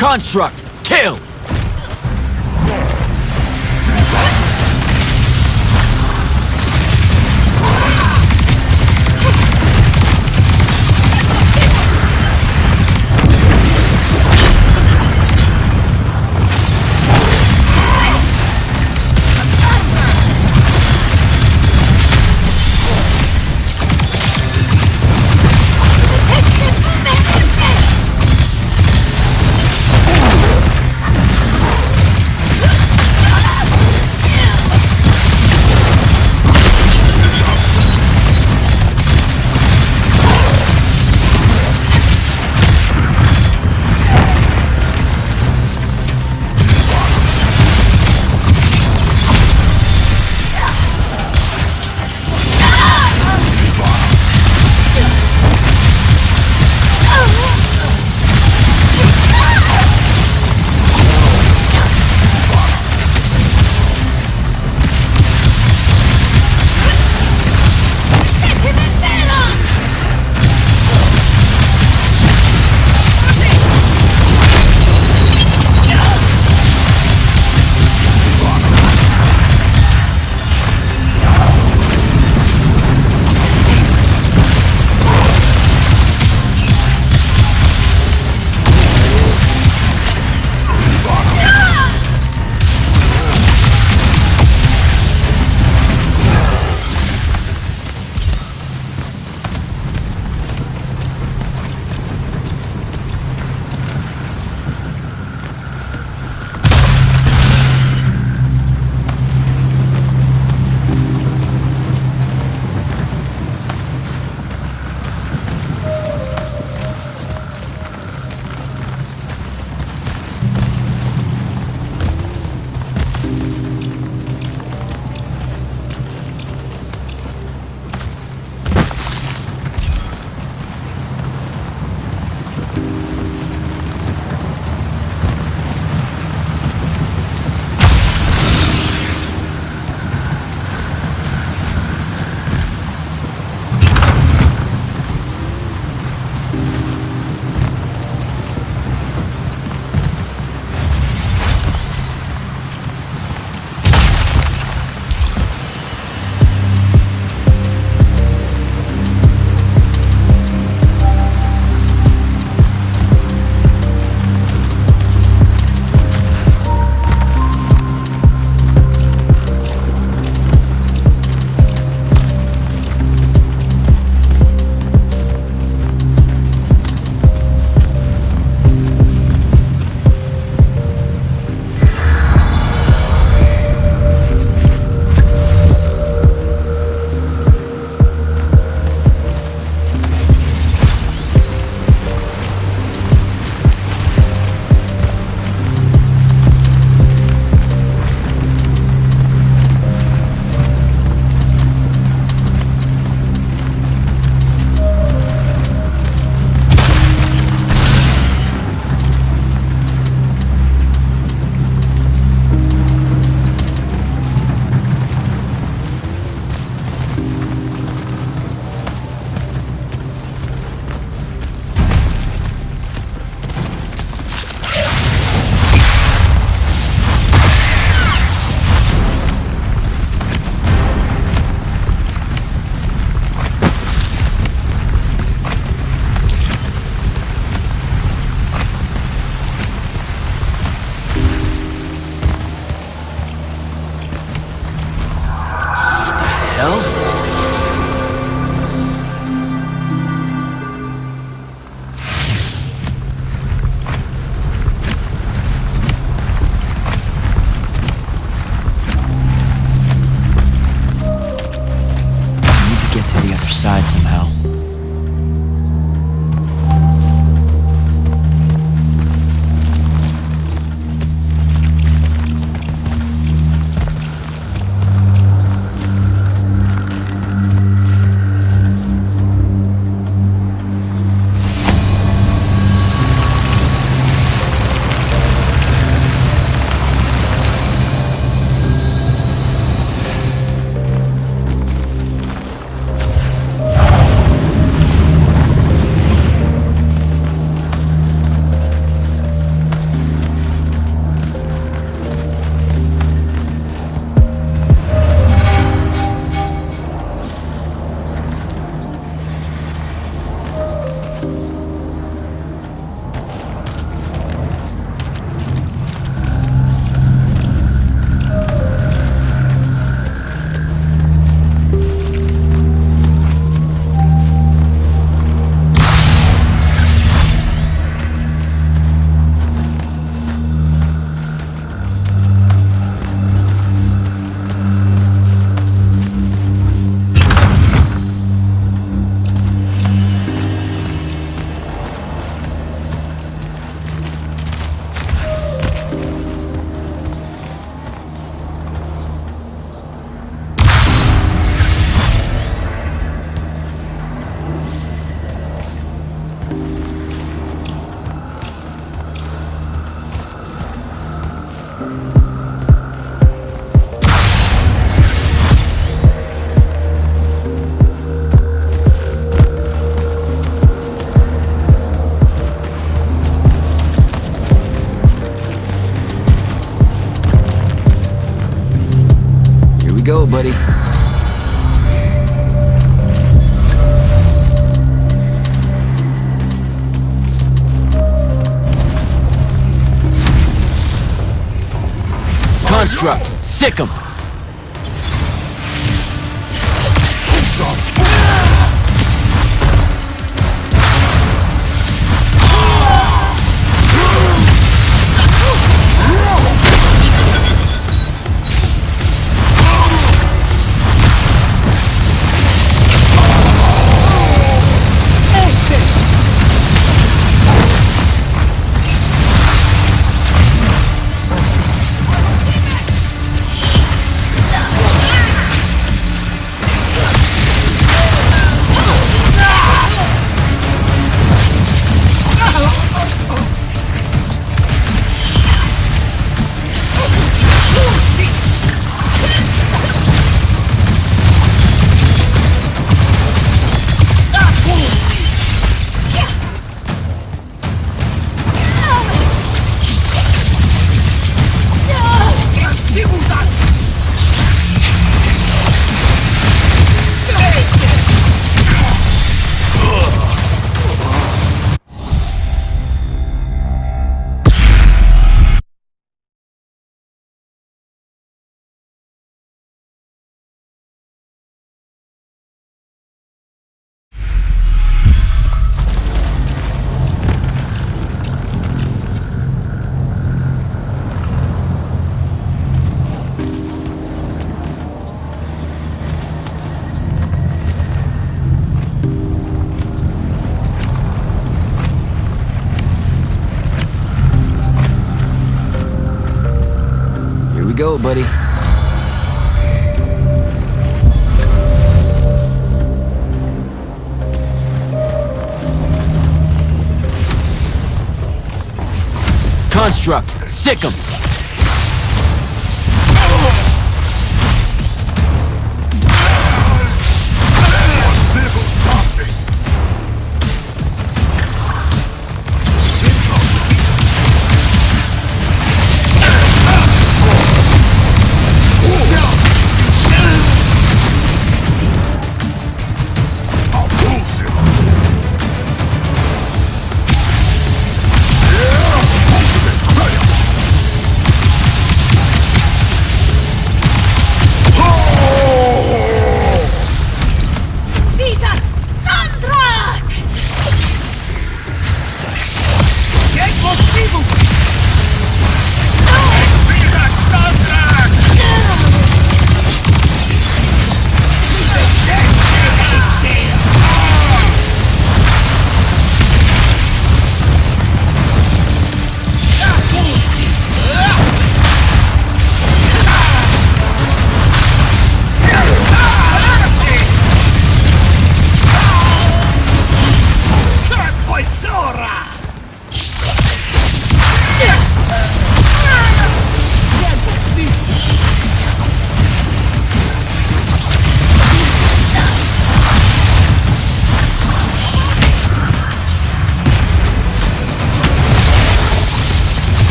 Construct! Kill! buddy. Construct, sick 'em. Go, buddy. Construct, sick 'em.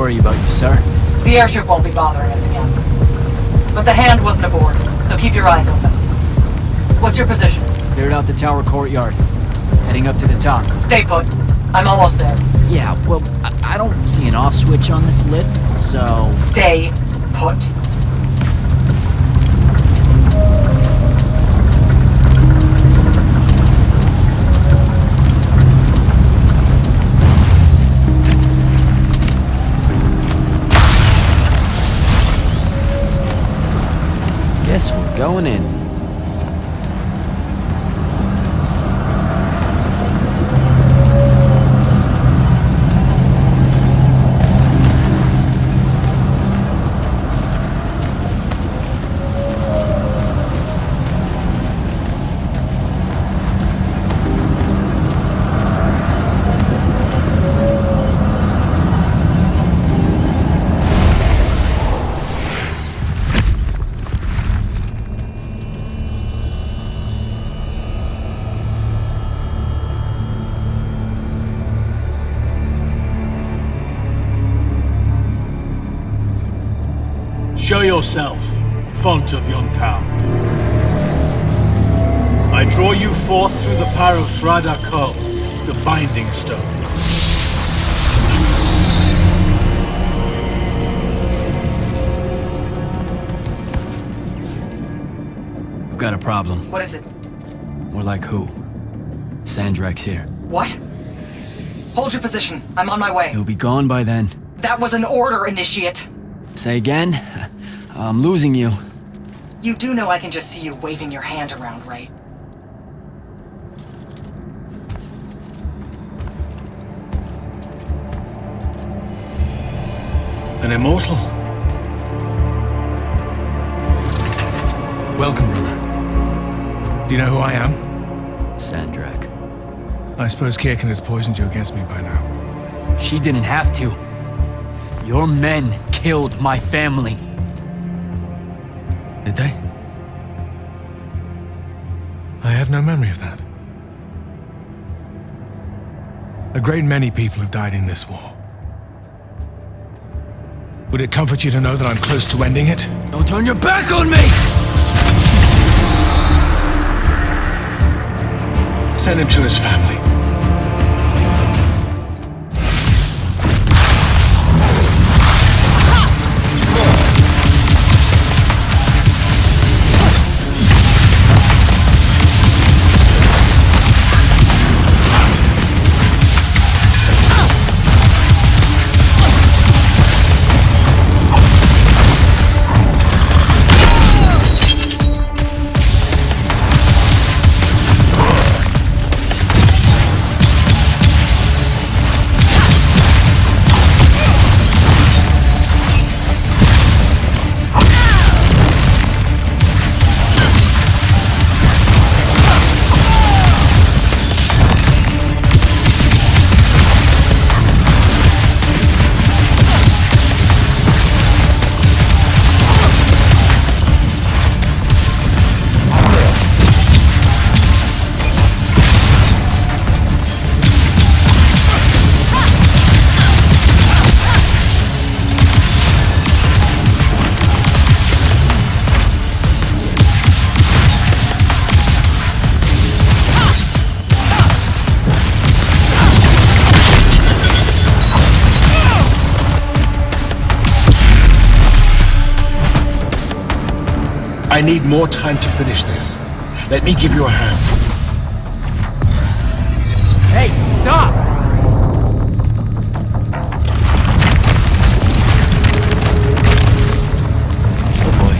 worry about you, sir. The airship won't be bothering us again. But the hand wasn't aboard, so keep your eyes open. What's your position? Cleared out the tower courtyard. Heading up to the top. Stay put. I'm almost there. Yeah, well, I don't see an off switch on this lift, so... Stay put. Guess we're going in. Show yourself, font of yon cow. I draw you forth through the power of Thrada Ko, the binding stone. We've got a problem. What is it? More like who? Sandrak's here. What? Hold your position. I'm on my way. He'll be gone by then. That was an order, Initiate. Say again? I'm losing you. You do know I can just see you waving your hand around, right? An immortal? Welcome, brother. Do you know who I am? Sandrak. I suppose Kirkin has poisoned you against me by now. She didn't have to. Your men killed my family. Did they? I have no memory of that. A great many people have died in this war. Would it comfort you to know that I'm close to ending it? Don't turn your back on me! Send him to his family. I need more time to finish this. Let me give you a hand. Hey, stop! Oh boy.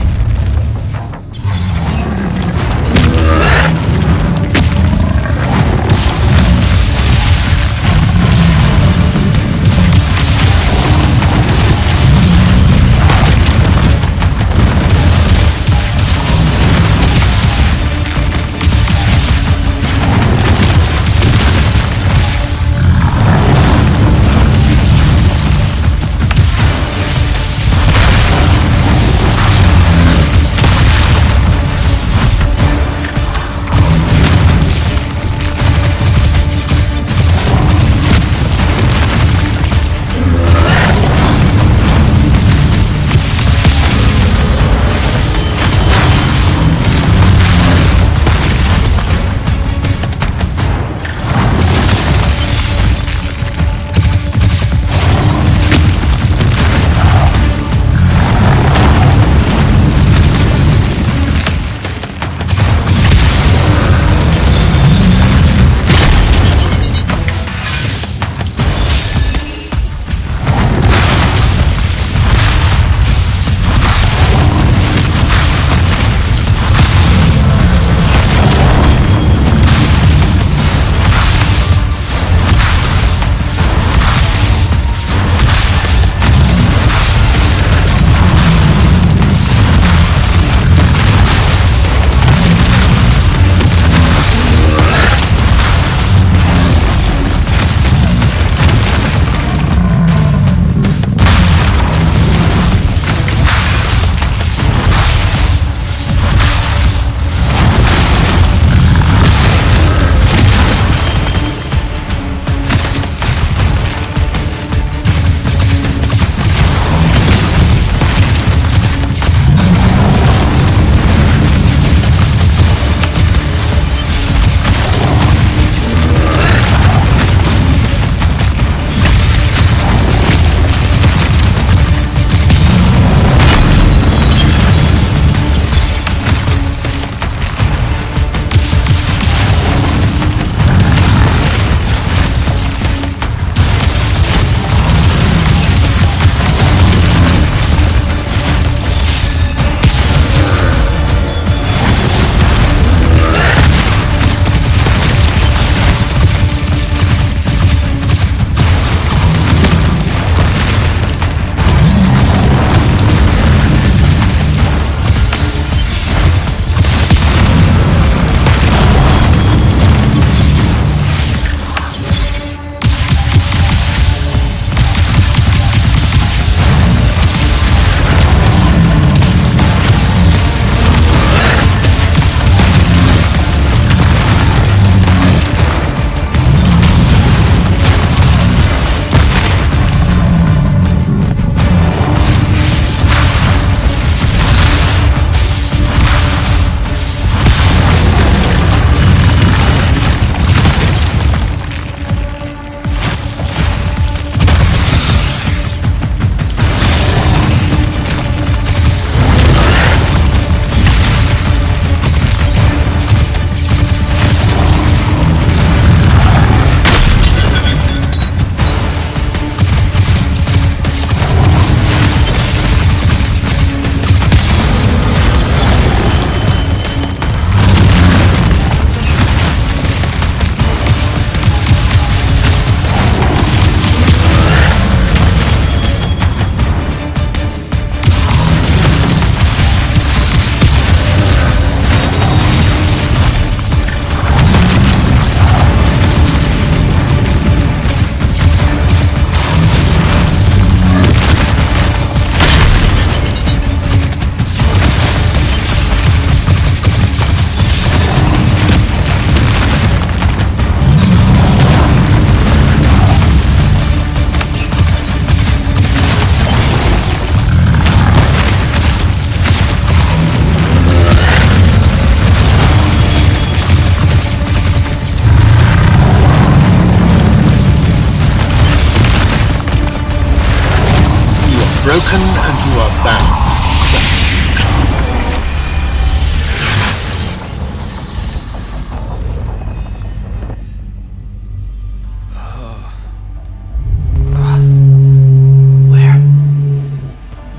to our band.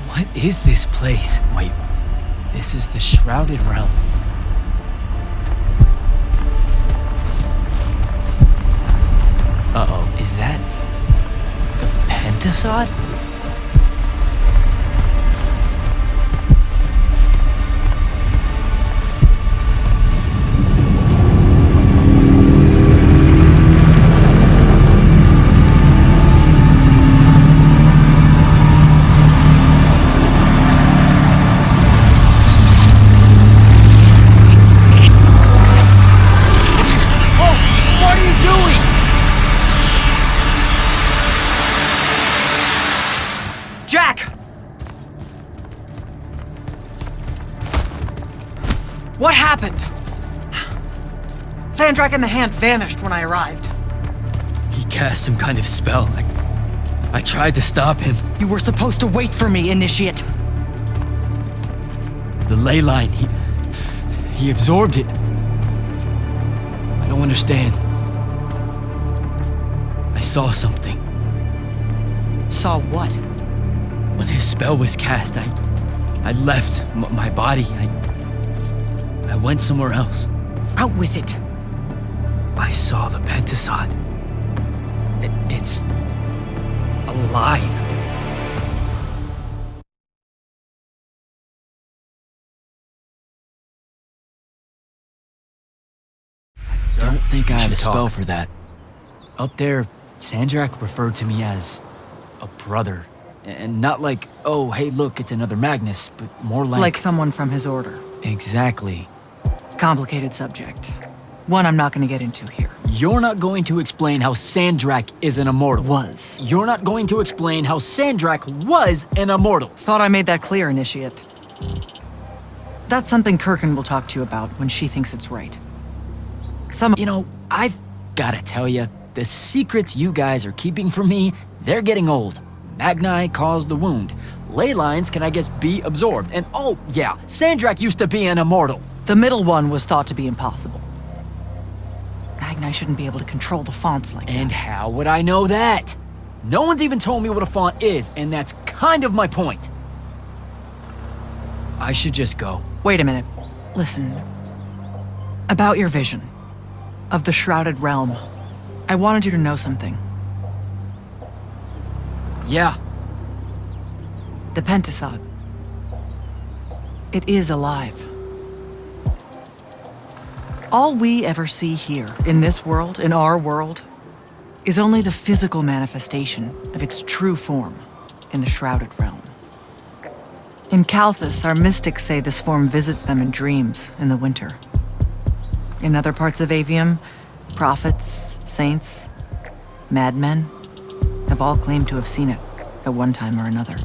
What is this place? Wait, this is the Shrouded Realm. Uh-oh, is that the Pentasod? Jack! What happened? Sandrak and the Hand vanished when I arrived. He cast some kind of spell. I tried to stop him. You were supposed to wait for me, Initiate. The ley line, he absorbed it. I don't understand. I saw something. Saw what? When his spell was cast, I left my body. I went somewhere else. Out with it. I saw the Pentasod. It's alive. I don't think I have a spell for that. Up there, Sandrak referred to me as a brother. And not like, oh, hey, look, it's another Magnus, but more like... Like someone from his order. Exactly. Complicated subject. One I'm not going to get into here. You're not going to explain how Sandrak is an immortal. Was. You're not going to explain how Sandrak was an immortal. Thought I made that clear, Initiate. That's something Kirkin will talk to you about when she thinks it's right. You know, I've gotta tell you, the secrets you guys are keeping from me, they're getting old. Magni caused the wound. Ley lines can, I guess, be absorbed. And oh, yeah, Sandrak used to be an immortal. The middle one was thought to be impossible. Magni shouldn't be able to control the fonts like that. And how would I know that? No one's even told me what a font is, and that's kind of my point. I should just go. Wait a minute. Listen. About your vision of the Shrouded Realm, I wanted you to know something. Yeah. The Pentasod. It is alive. All we ever see here, in this world, in our world, is only the physical manifestation of its true form in the Shrouded Realm. In Kalthus, our mystics say this form visits them in dreams in the winter. In other parts of Avium, prophets, saints, madmen have all claimed to have seen it at one time or another.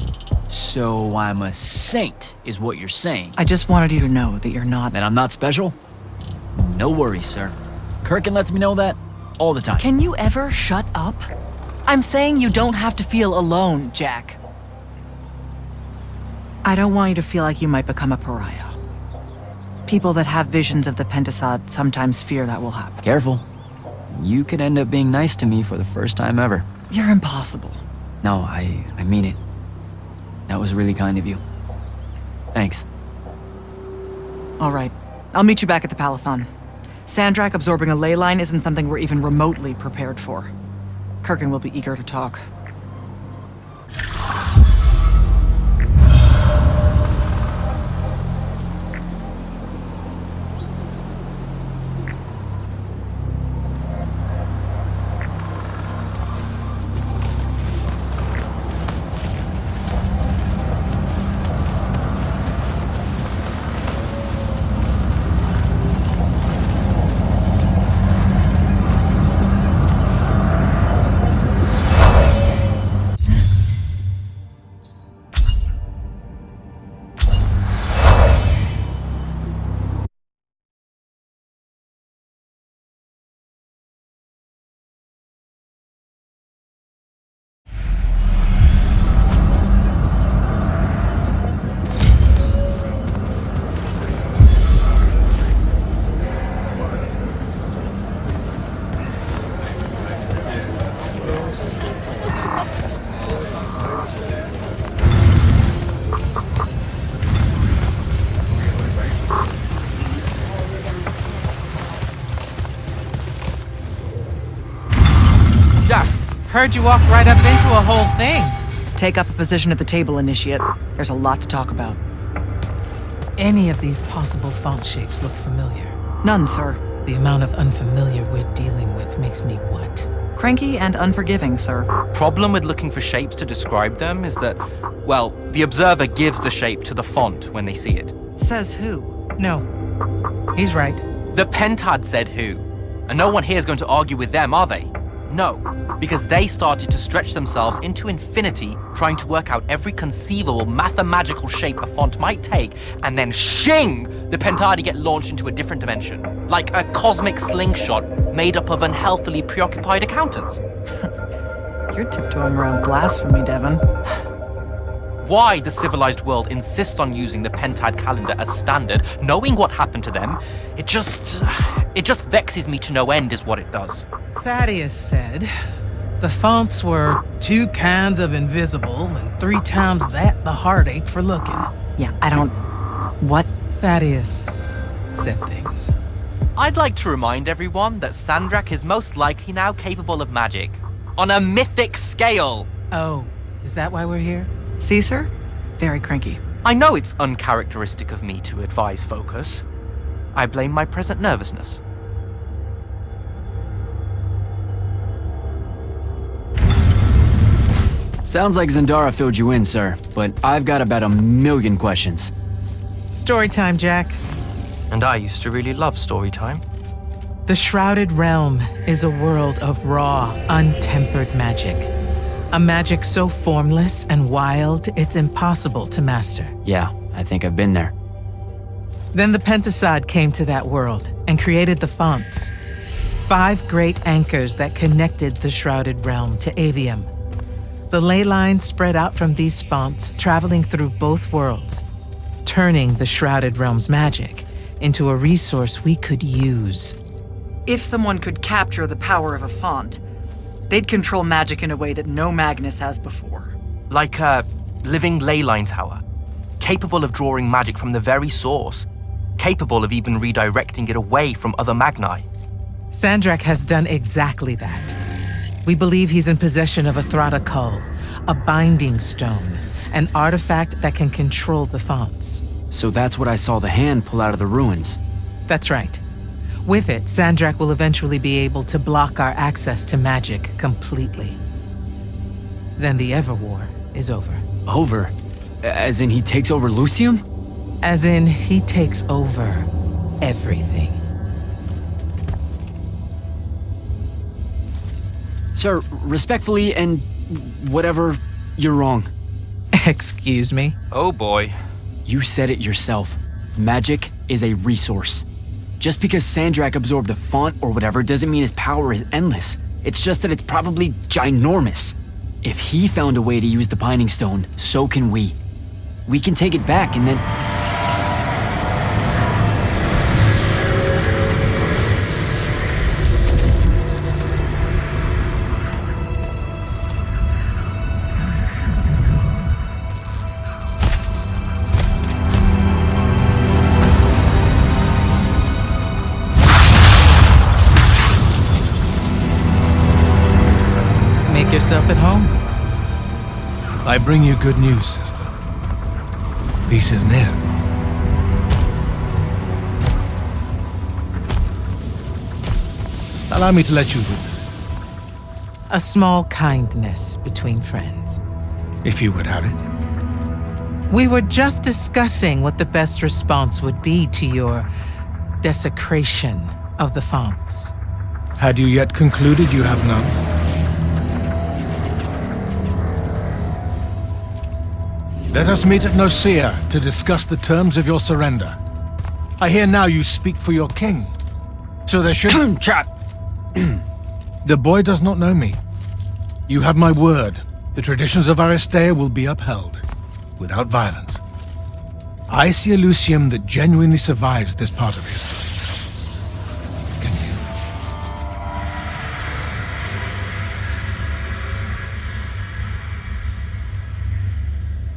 So I'm a saint, is what you're saying. I just wanted you to know that you're not. And I'm not special? No worries, sir. Kirkin lets me know that all the time. Can you ever shut up? I'm saying you don't have to feel alone, Jack. I don't want you to feel like you might become a pariah. People that have visions of the Pentasod sometimes fear that will happen. Careful. You could end up being nice to me for the first time ever. You're impossible. No, I mean it. That was really kind of you. Thanks. All right. I'll meet you back at the Palathon. Sandrak absorbing a ley line isn't something we're even remotely prepared for. Kirkin will be eager to talk. Heard you walked right up into a whole thing. Take up a position at the table, Initiate. There's a lot to talk about. Any of these possible font shapes look familiar. None, sir. The amount of unfamiliar we're dealing with makes me what? Cranky and unforgiving, sir. Problem with looking for shapes to describe them is that, well, the observer gives the shape to the font when they see it. Says who? No. He's right. The pentad said who, and no one here is going to argue with them, are they? No, because they started to stretch themselves into infinity trying to work out every conceivable mathematical shape a font might take, and then shing! The pentadi get launched into a different dimension. Like a cosmic slingshot made up of unhealthily preoccupied accountants. You're tiptoeing around blasphemy, Devon. Why the civilized world insists on using the pentad calendar as standard, knowing what happened to them, it just vexes me to no end is what it does. Thaddeus said the fonts were 2 cans of invisible and 3 times that the heartache for looking. Yeah, I don't... What? Thaddeus said things. I'd like to remind everyone that Sandrak is most likely now capable of magic. On a mythic scale! Oh, is that why we're here? See, sir? Very cranky. I know it's uncharacteristic of me to advise focus. I blame my present nervousness. Sounds like Zendara filled you in, sir, but I've got about 1,000,000 questions. Story time, Jack. And I used to really love story time. The Shrouded Realm is a world of raw, untempered magic. A magic so formless and wild, it's impossible to master. Yeah, I think I've been there. Then the Pentasod came to that world and created the fonts. 5 great anchors that connected the Shrouded Realm to Aveum. The ley lines spread out from these fonts, traveling through both worlds, turning the Shrouded Realm's magic into a resource we could use. If someone could capture the power of a font, they'd control magic in a way that no Magnus has before. Like a living leyline tower, capable of drawing magic from the very source, capable of even redirecting it away from other Magni. Sandrak has done exactly that. We believe he's in possession of a Thrada Cull, a binding stone, an artifact that can control the fonts. So that's what I saw the hand pull out of the ruins. That's right. With it, Sandrak will eventually be able to block our access to magic completely. Then the Everwar is over. Over? As in he takes over Lucium? As in, he takes over everything. Sir, respectfully and whatever, you're wrong. Excuse me? Oh boy. You said it yourself. Magic is a resource. Just because Sandrak absorbed a font or whatever doesn't mean his power is endless. It's just that it's probably ginormous. If he found a way to use the Binding Stone, so can we. We can take it back and then... Make yourself at home. I bring you good news, sister. Peace is near. Allow me to let you witness it, A small kindness between friends. if you would have it. We were just discussing what the best response would be to your desecration of the fonts. Had you yet concluded you have none? Let us meet at Nicaea to discuss the terms of your surrender. I hear now you speak for your king. So there should... Trap! The boy does not know me. You have my word. The traditions of Aristea will be upheld, without violence. I see a Lucium that genuinely survives this part of history. Can you?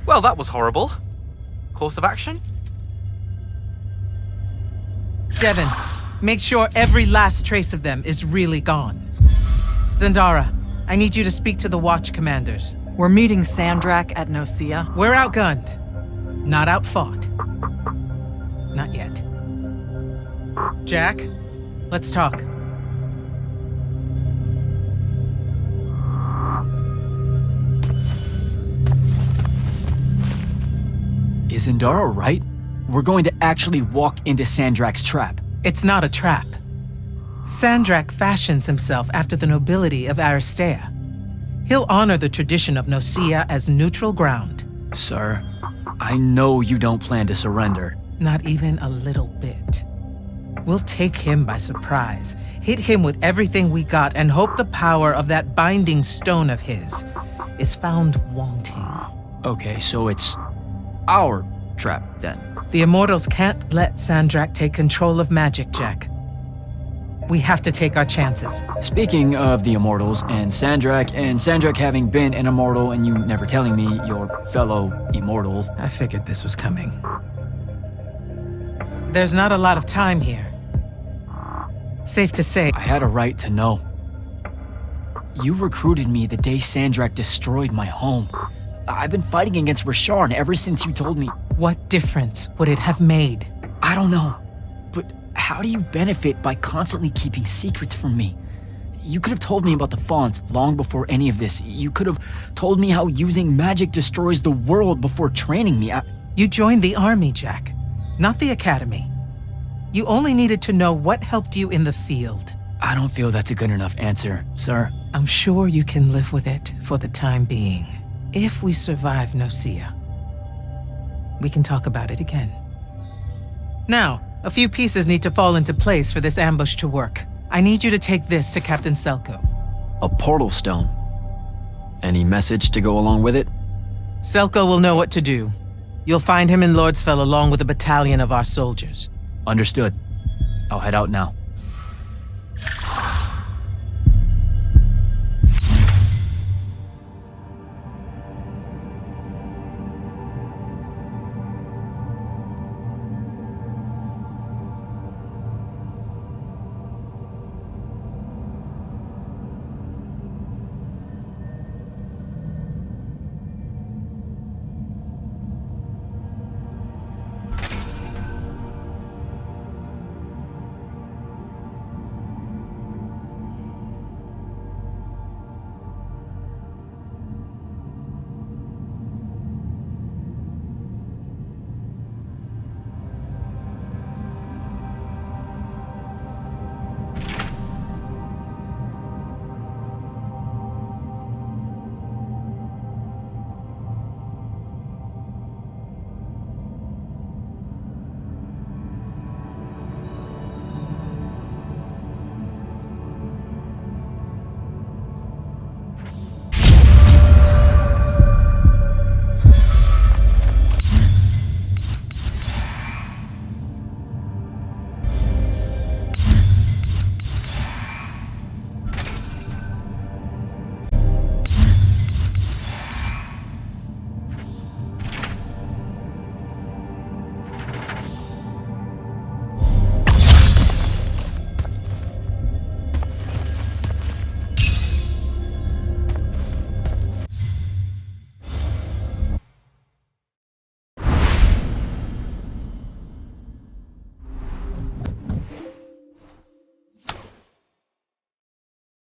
Well, that was horrible. Course of action? Devon, make sure every last trace of them is really gone. Zendara, I need you to speak to the Watch commanders. We're meeting Sandrak at Nosea. We're outgunned, not outfought. Not yet. Jack, let's talk. Is Indara right? We're going to actually walk into Sandrak's trap. It's not a trap. Sandrak fashions himself after the nobility of Aristea. He'll honor the tradition of Nosea as neutral ground. Sir, I know you don't plan to surrender. Not even a little bit. We'll take him by surprise, hit him with everything we got, and hope the power of that binding stone of his is found wanting. Okay, so it's our trap then. The Immortals can't let Sandrak take control of magic, Jack. We have to take our chances. Speaking of the Immortals and Sandrak having been an Immortal and you never telling me your fellow Immortal. I figured this was coming. There's not a lot of time here. Safe to say, I had a right to know. You recruited me the day Sandrak destroyed my home. I've been fighting against Rasharn ever since you told me. what difference would it have made? I don't know, but how do you benefit by constantly keeping secrets from me? You could have told me about the fonts long before any of this. You could have told me how using magic destroys the world before training me. You joined the army, Jack, not the academy. You only needed to know what helped you in the field. I don't feel that's a good enough answer, sir. I'm sure you can live with it for the time being. If we survive Nosea, we can talk about it again. Now, a few pieces need to fall into place for this ambush to work. I need you to take this to Captain Selko. A portal stone. Any message to go along with it? Selko will know what to do. You'll find him in Lordsfell along with a battalion of our soldiers. Understood. I'll head out now.